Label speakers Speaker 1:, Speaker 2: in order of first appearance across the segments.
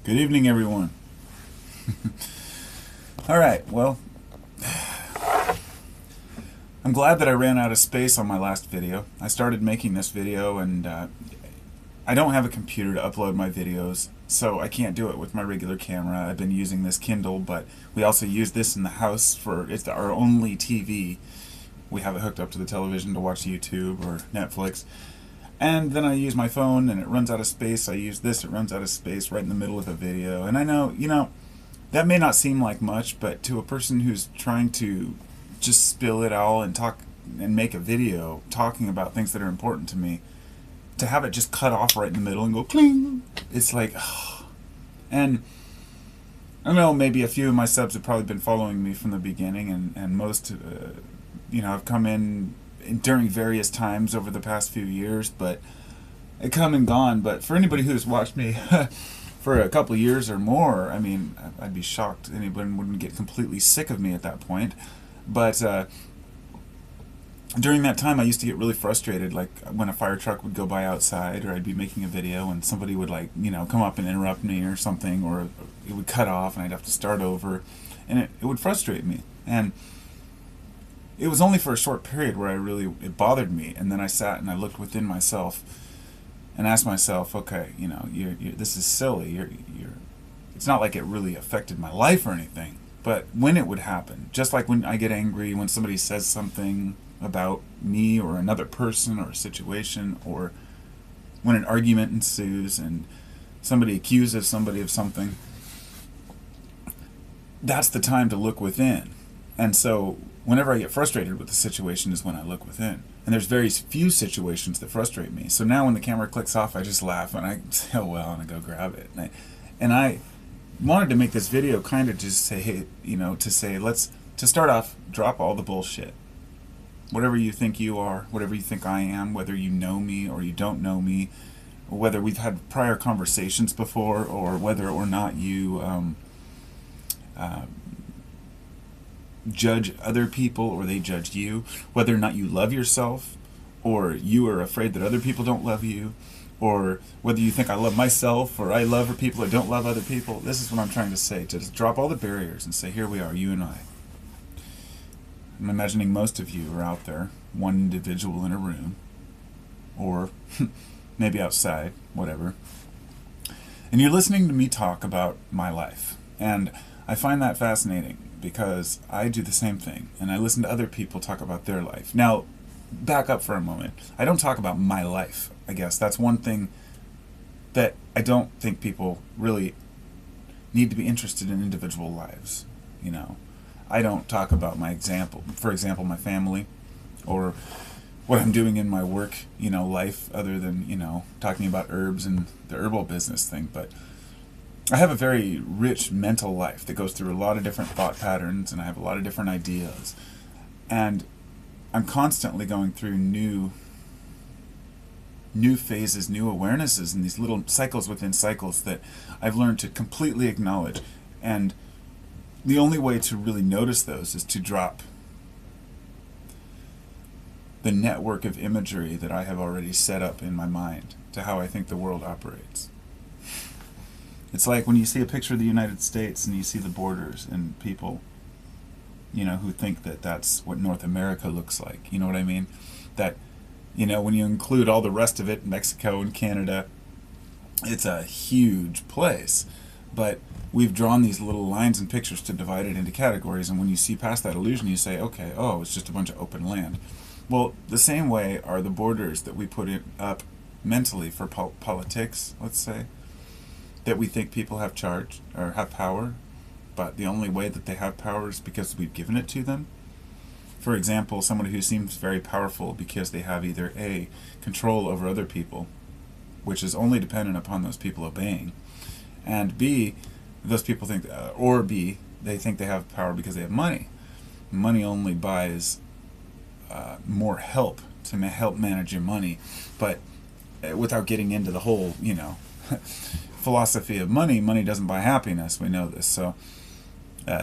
Speaker 1: Good evening, everyone. All right, well, I'm glad that I ran out of space on my last video. I started making this video, and I don't have a computer to upload my videos, so I can't do it with my regular camera. I've been using this Kindle, but we also use this in the house it's our only TV. We have it hooked up to the television to watch YouTube or Netflix. And then I use my phone and it runs out of space. I use this, it runs out of space right in the middle of a video. And I know, that may not seem like much, but to a person who's trying to just spill it all and talk and make a video talking about things that are important to me, to have it just cut off right in the middle and go cling, it's like, and I don't know, maybe a few of my subs have probably been following me from the beginning, and most, have come in during various times over the past few years, but it come and gone. But for anybody who's watched me for a couple of years or more, I mean, I'd be shocked anyone wouldn't get completely sick of me at that point. But during that time, I used to get really frustrated, like when a fire truck would go by outside, or I'd be making a video and somebody would come up and interrupt me or something, or it would cut off and I'd have to start over, and it would frustrate me. And it was only for a short period where it bothered me, and then I sat and I looked within myself and asked myself, okay, this is silly. It's not like it really affected my life or anything, but when it would happen, just like when I get angry when somebody says something about me or another person or a situation, or when an argument ensues and somebody accuses somebody of something, that's the time to look within. And so whenever I get frustrated with the situation is when I look within. And there's very few situations that frustrate me. So now when the camera clicks off, I just laugh and I say, oh well, and I go grab it. And I wanted to make this video kind of just say, hey, to start off, drop all the bullshit. Whatever you think you are, whatever you think I am, whether you know me or you don't know me, or whether we've had prior conversations before, or whether or not you judge other people or they judge you, whether or not you love yourself or you are afraid that other people don't love you, or whether you think I love myself or I love people or don't love other people. This is what I'm trying to say, to just drop all the barriers and say, here we are, you and I. I'm imagining most of you are out there, one individual in a room, or maybe outside, whatever, and you're listening to me talk about my life. And I find that fascinating, because I do the same thing, and I listen to other people talk about their life. Now, back up for a moment. I don't talk about my life, I guess. That's one thing that I don't think people really need to be interested in individual lives. I don't talk about my example, for example, my family, or what I'm doing in my work, life, other than, talking about herbs and the herbal business thing. But I have a very rich mental life that goes through a lot of different thought patterns, and I have a lot of different ideas. And I'm constantly going through new phases, new awarenesses, and these little cycles within cycles that I've learned to completely acknowledge. And the only way to really notice those is to drop the network of imagery that I have already set up in my mind to how I think the world operates. It's like when you see a picture of the United States and you see the borders and people, who think that that's what North America looks like. You know what I mean? That, when you include all the rest of it, Mexico and Canada, it's a huge place. But we've drawn these little lines and pictures to divide it into categories, and when you see past that illusion, you say, okay, it's just a bunch of open land. Well, the same way are the borders that we put up mentally for politics, let's say, that we think people have charge or have power, but the only way that they have power is because we've given it to them. For example, someone who seems very powerful because they have either A, control over other people, which is only dependent upon those people obeying, and B, those people think, or B, they think they have power because they have money. Money only buys more help to help manage your money, but without getting into the whole, philosophy of money doesn't buy happiness. We know this. So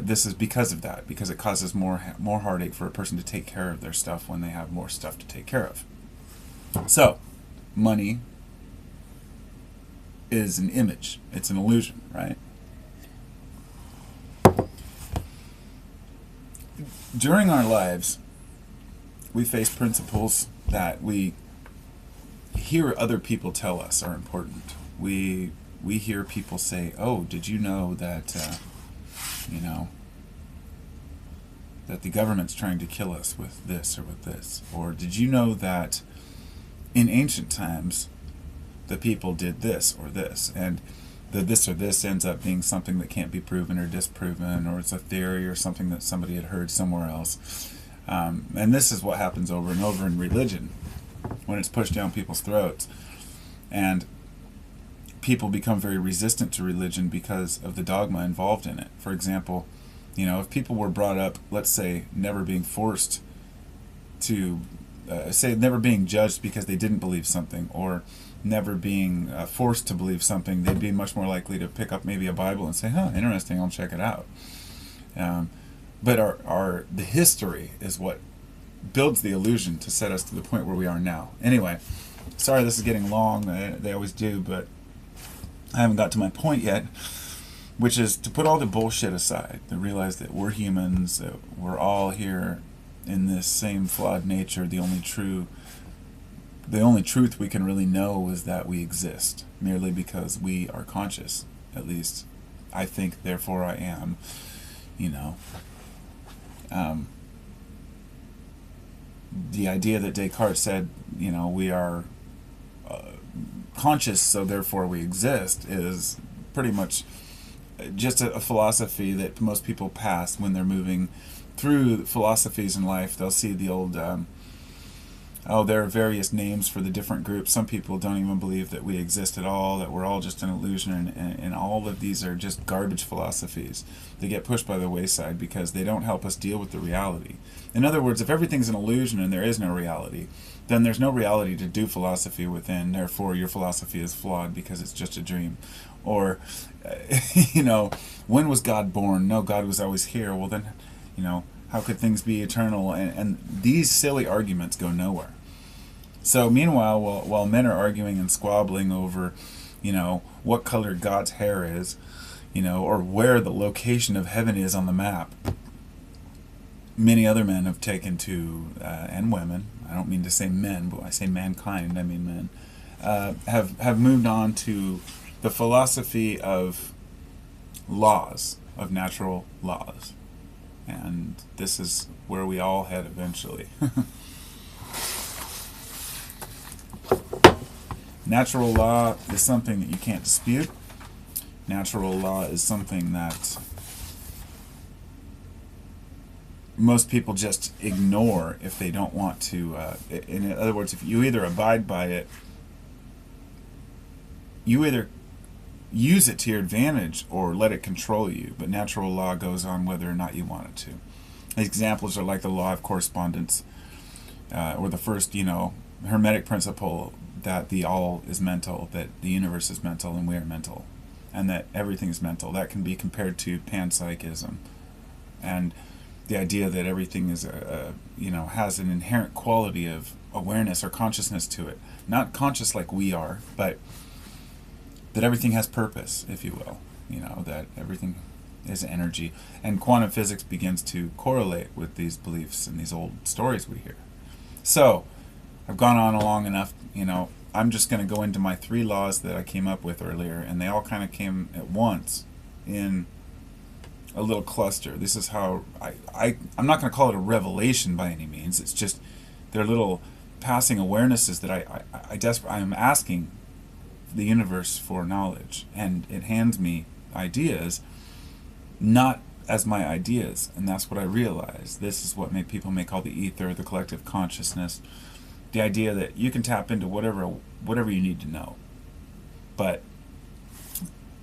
Speaker 1: this is because of that, because it causes more heartache for a person to take care of their stuff when they have more stuff to take care of. So money is an image. It's an illusion, right? During our lives, we face principles that we hear other people tell us are important. We hear people say, "Oh, did you know that that the government's trying to kill us with this or with this?" Or, "Did you know that in ancient times the people did this or this?" And the this or this ends up being something that can't be proven or disproven, or it's a theory or something that somebody had heard somewhere else. And this is what happens over and over in religion when it's pushed down people's throats. And people become very resistant to religion because of the dogma involved in it. For example, if people were brought up, let's say, never being forced to, never being judged because they didn't believe something, or never being forced to believe something, they'd be much more likely to pick up maybe a Bible and say, "Huh, interesting, I'll check it out." But the history is what builds the illusion to set us to the point where we are now. Anyway, sorry this is getting long. They always do, but I haven't got to my point yet, which is to put all the bullshit aside, to realize that we're humans, that we're all here in this same flawed nature. The only truth we can really know is that we exist, merely because we are conscious. At least I think, therefore I am. The idea that Descartes said, we are conscious, so therefore we exist, is pretty much just a philosophy that most people pass when they're moving through philosophies in life. They'll see the old, there are various names for the different groups. Some people don't even believe that we exist at all, that we're all just an illusion, and all of these are just garbage philosophies. They get pushed by the wayside because they don't help us deal with the reality. In other words, if everything's an illusion and there is no reality, then there's no reality to do philosophy within. Therefore, your philosophy is flawed because it's just a dream. Or, when was God born? No, God was always here. Well, then, how could things be eternal? And these silly arguments go nowhere. So meanwhile, while men are arguing and squabbling over, what color God's hair is, or where the location of heaven is on the map, many other men have taken to, and women, I don't mean to say men, but when I say mankind, I mean men, have moved on to the philosophy of laws, of natural laws. And this is where we all head eventually. Natural law is something that you can't dispute. Natural law is something that most people just ignore if they don't want to. In other words, if you either abide by it, you either use it to your advantage or let it control you. But natural law goes on whether or not you want it to. Examples are like the law of correspondence, or the first, Hermetic principle that the all is mental, that the universe is mental and we are mental, and that everything is mental. That can be compared to panpsychism, and the idea that everything is has an inherent quality of awareness or consciousness to it. Not conscious like we are, but that everything has purpose, if you will. That everything is energy. And quantum physics begins to correlate with these beliefs and these old stories we hear. So, I've gone on long enough. I'm just going to go into my 3 laws that I came up with earlier, and they all kind of came at once in a little cluster. This is how I'm not going to call it a revelation by any means. It's just they're little passing awarenesses that I am asking the universe for knowledge, and it hands me ideas, not as my ideas, and that's what I realize. This is what people may call the ether, the collective consciousness. The idea that you can tap into whatever you need to know, but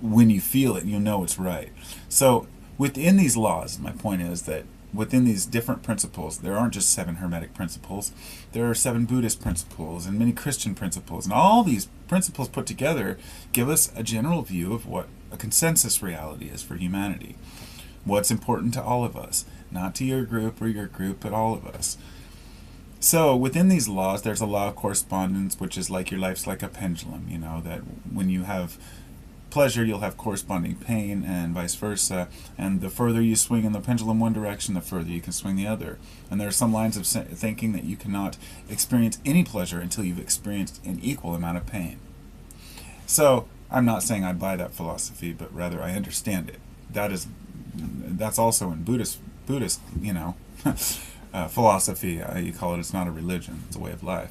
Speaker 1: when you feel it, you know it's right. So within these laws, my point is that within these different principles, there aren't just 7 Hermetic principles. There are 7 Buddhist principles and many Christian principles, and all these principles put together give us a general view of what a consensus reality is for humanity. What's important to all of us, not to your group or your group, but all of us. So within these laws, there's a law of correspondence, which is like your life's like a pendulum, that when you have pleasure, you'll have corresponding pain, and vice versa. And the further you swing in the pendulum one direction, the further you can swing the other. And there are some lines of thinking that you cannot experience any pleasure until you've experienced an equal amount of pain. So I'm not saying I buy that philosophy, but rather I understand it. That's also in Buddhist, philosophy. You call it. It's not a religion. It's a way of life.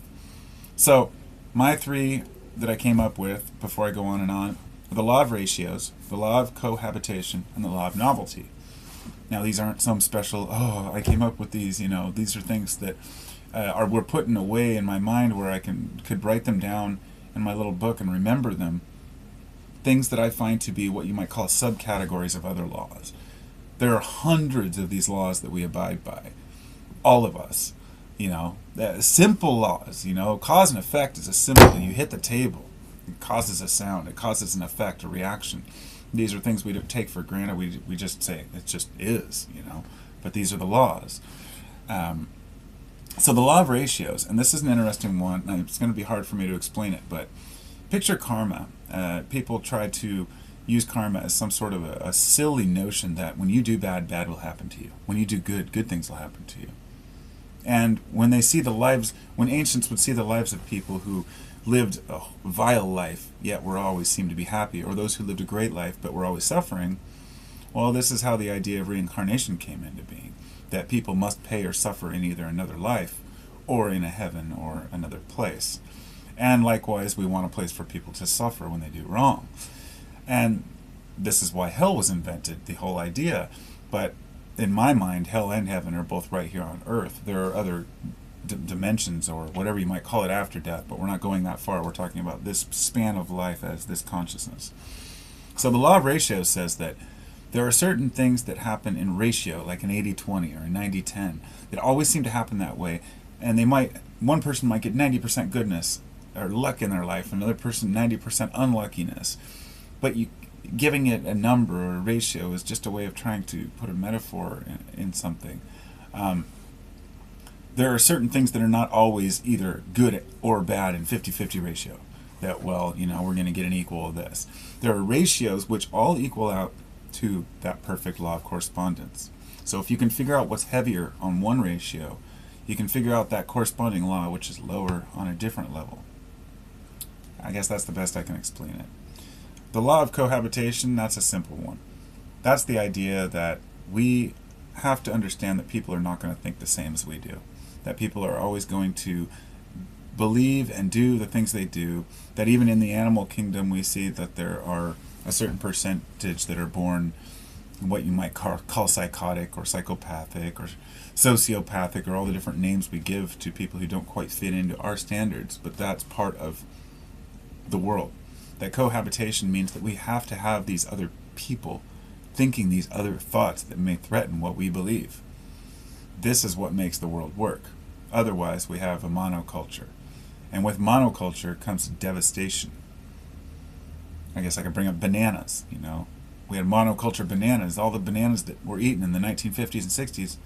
Speaker 1: So my three that I came up with before I go on and on: the law of ratios, the law of cohabitation, and the law of novelty. Now, these aren't some special, I came up with these, these are things that were put in a way in my mind where I could write them down in my little book and remember them. Things that I find to be what you might call subcategories of other laws. There are hundreds of these laws that we abide by. All of us. Simple laws, cause and effect is a simple. You hit the table, it causes a sound, it causes an effect, a reaction. These are things we don't take for granted. We just say it just is, but these are the laws. So the law of ratios, and this is an interesting one, and it's going to be hard for me to explain it, but picture karma. People try to use karma as some sort of a silly notion that when you do bad, bad will happen to you. When you do good, good things will happen to you. And when they see when ancients would see the lives of people who lived a vile life, yet were always seemed to be happy, or those who lived a great life but were always suffering, well, this is how the idea of reincarnation came into being, that people must pay or suffer in either another life or in a heaven or another place. And likewise, we want a place for people to suffer when they do wrong. And this is why hell was invented, the whole idea. But in my mind, hell and heaven are both right here on earth. There are other dimensions, or whatever you might call it, after death, but we're not going that far. We're talking about this span of life as this consciousness. So the law of ratio says that there are certain things that happen in ratio, like an 80-20 or a 90-10, that always seem to happen that way. And one person might get 90% goodness or luck in their life, another person 90% unluckiness. But giving it a number or a ratio is just a way of trying to put a metaphor in something. There are certain things that are not always either good or bad in 50-50 ratio. That, we're going to get an equal of this. There are ratios which all equal out to that perfect law of correspondence. So if you can figure out what's heavier on one ratio, you can figure out that corresponding law which is lower on a different level. I guess that's the best I can explain it. The law of cohabitation, that's a simple one. That's the idea that we have to understand that people are not going to think the same as we do. That people are always going to believe and do the things they do. That even in the animal kingdom we see that there are a certain percentage that are born what you might call psychotic or psychopathic or sociopathic, or all the different names we give to people who don't quite fit into our standards. But that's part of the world. That cohabitation means that we have to have these other people thinking these other thoughts that may threaten what we believe. This is what makes the world work. Otherwise, we have a monoculture. And with monoculture comes devastation. I guess I could bring up bananas, We had monoculture bananas. All the bananas that were eaten in the 1950s and 60s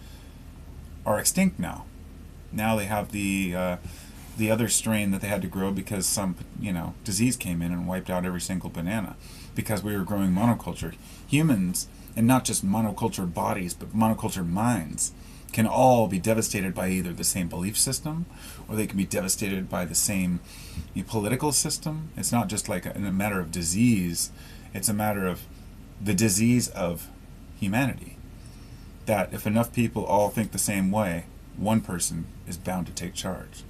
Speaker 1: are extinct now. Now they have the other strain that they had to grow because some, disease came in and wiped out every single banana because we were growing monoculture. Humans, and not just monoculture bodies, but monoculture minds, can all be devastated by either the same belief system or they can be devastated by the same political system. It's not just like a matter of disease. It's a matter of the disease of humanity. That if enough people all think the same way, one person is bound to take charge.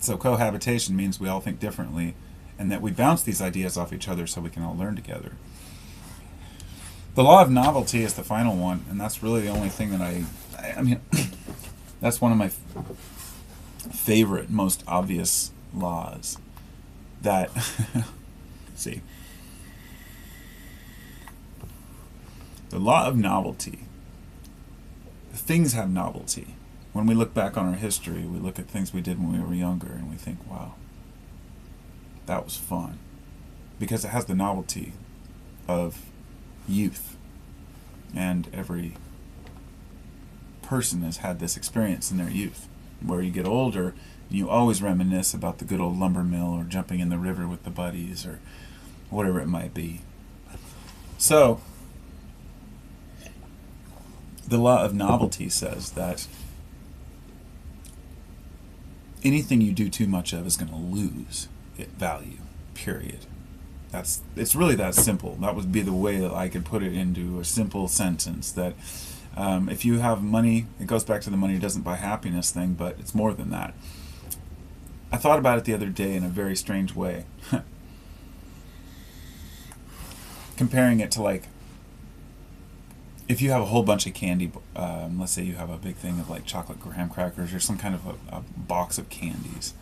Speaker 1: So cohabitation means we all think differently and that we bounce these ideas off each other so we can all learn together. The law of novelty is the final one, and that's really the only thing that I mean, that's one of my favorite, most obvious laws. That, see, the law of novelty. Things have novelty. When we look back on our history, we look at things we did when we were younger and we think, wow, that was fun. Because it has the novelty of youth. And every person has had this experience in their youth. Where you get older, you always reminisce about the good old lumber mill or jumping in the river with the buddies or whatever it might be. So, the law of novelty says that anything you do too much of is going to lose value, period. It's really that simple. That would be the way that I could put it into a simple sentence, that if you have money, it goes back to the money doesn't buy happiness thing, but it's more than that. I thought about it the other day in a very strange way. Comparing it to, like, if you have a whole bunch of candy, let's say you have a big thing of like chocolate graham crackers or some kind of a box of candies.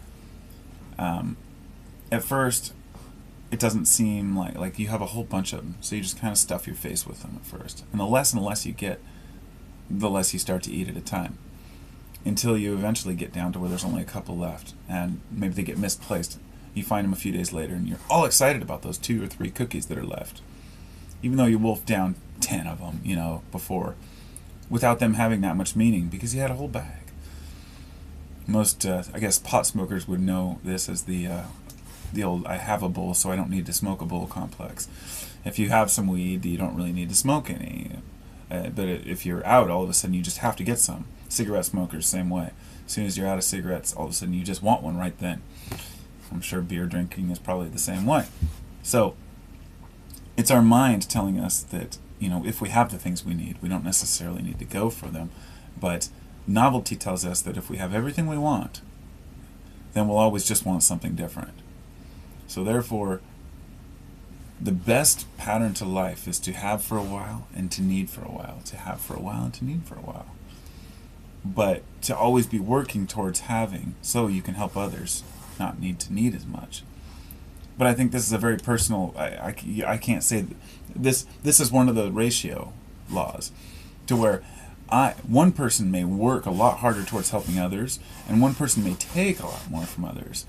Speaker 1: At first, it doesn't seem like you have a whole bunch of them, so you just kind of stuff your face with them at first. And the less you get, the less you start to eat at a time, until you eventually get down to where there's only a couple left, and maybe they get misplaced. You find them a few days later, and you're all excited about those 2 or 3 cookies that are left, even though you wolfed down 10 of them, before, without them having that much meaning, because you had a whole bag. Most, I guess, pot smokers would know this as the old "I have a bowl, so I don't need to smoke a bowl" complex. If you have some weed, you don't really need to smoke any. But if you're out, all of a sudden you just have to get some. Cigarette smokers, same way. As soon as you're out of cigarettes, all of a sudden you just want one right then. I'm sure beer drinking is probably the same way. So, it's our mind telling us that, if we have the things we need, we don't necessarily need to go for them. But novelty tells us that if we have everything we want, then we'll always just want something different. So therefore, the best pattern to life is to have for a while and to need for a while, to have for a while and to need for a while. But to always be working towards having, so you can help others not need to need as much. But I think this is a very personal, I can't say, this is one of the ratio laws, to where one person may work a lot harder towards helping others, and one person may take a lot more from others,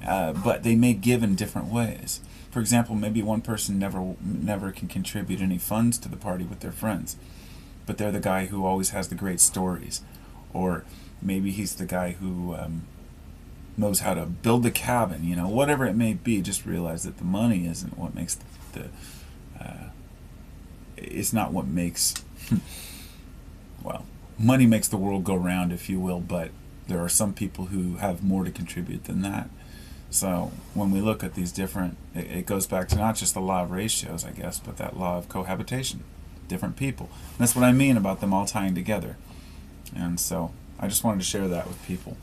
Speaker 1: but they may give in different ways. For example, maybe one person never can contribute any funds to the party with their friends, but they're the guy who always has the great stories. Or maybe he's the guy who knows how to build the cabin, whatever it may be. Just realize that the money isn't what makes it's not what makes, well, money makes the world go round, if you will, but there are some people who have more to contribute than that. So when we look at these different, it goes back to not just the law of ratios, I guess, but that law of cohabitation, different people. And that's what I mean about them all tying together. And so I just wanted to share that with people.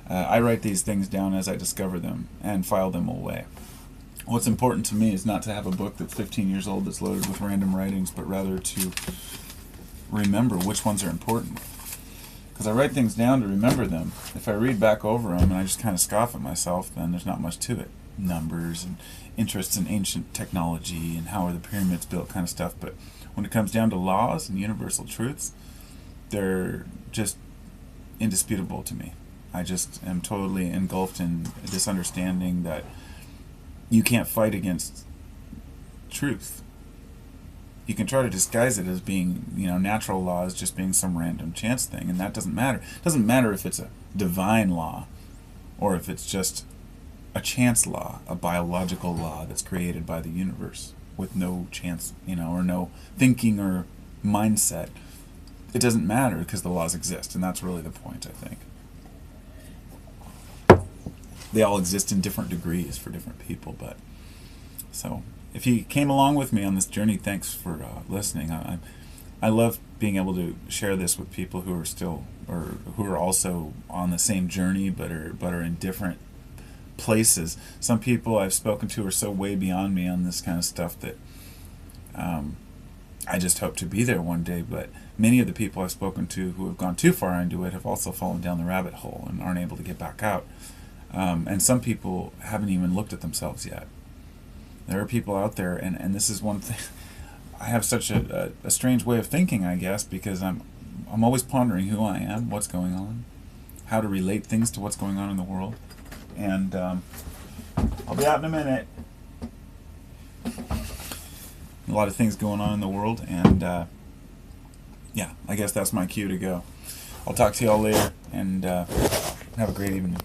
Speaker 1: I write these things down as I discover them and file them away. What's important to me is not to have a book that's 15 years old that's loaded with random writings, but rather to remember which ones are important. Because I write things down to remember them. If I read back over them and I just kind of scoff at myself, then there's not much to it. Numbers and interests in ancient technology and how are the pyramids built kind of stuff. But when it comes down to laws and universal truths, they're just indisputable to me. I just am totally engulfed in this understanding that you can't fight against truth. You can try to disguise it as being, natural laws, just being some random chance thing, and that doesn't matter. It doesn't matter if it's a divine law or if it's just a chance law, a biological law that's created by the universe with no chance, or no thinking or mindset. It doesn't matter because the laws exist, and that's really the point, I think. They all exist in different degrees for different people, but so if you came along with me on this journey, thanks for listening. I love being able to share this with people who are still, or who are also on the same journey, but are in different places. Some people I've spoken to are so way beyond me on this kind of stuff that I just hope to be there one day. But many of the people I've spoken to who have gone too far into it have also fallen down the rabbit hole and aren't able to get back out. And some people haven't even looked at themselves yet. There are people out there, and this is one thing. I have such a strange way of thinking, I guess, because I'm always pondering who I am, what's going on, how to relate things to what's going on in the world. And I'll be out in a minute. A lot of things going on in the world, and yeah, I guess that's my cue to go. I'll talk to you all later, and have a great evening.